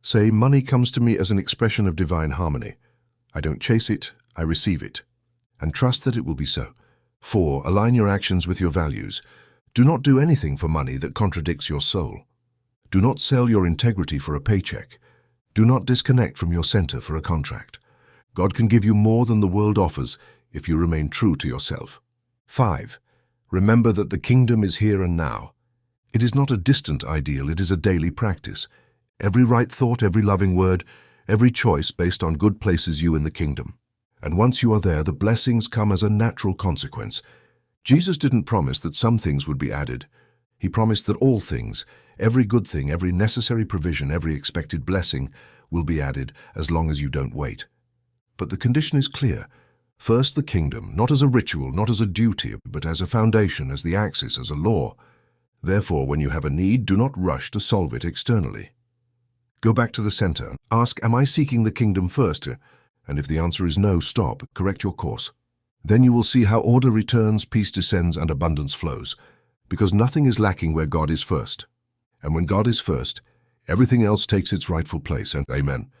Say, money comes to me as an expression of divine harmony. I don't chase it, I receive it. And trust that it will be so. 4. Align your actions with your values. Do not do anything for money that contradicts your soul. Do not sell your integrity for a paycheck. Do not disconnect from your center for a contract. God can give you more than the world offers if you remain true to yourself. 5. Remember that the kingdom is here and now. It is not a distant ideal, it is a daily practice. Every right thought, every loving word, every choice based on good places you in the kingdom. And once you are there, the blessings come as a natural consequence. Jesus didn't promise that some things would be added. He promised that all things, every good thing, every necessary provision, every expected blessing will be added as long as you don't wait. But the condition is clear. First, the kingdom, not as a ritual, not as a duty, but as a foundation, as the axis, as a law. Therefore, when you have a need, do not rush to solve it externally. Go back to the center. Ask, am I seeking the kingdom first? And if the answer is no, stop. Correct your course. Then you will see how order returns, peace descends, and abundance flows. Because nothing is lacking where God is first. And when God is first, everything else takes its rightful place. And amen.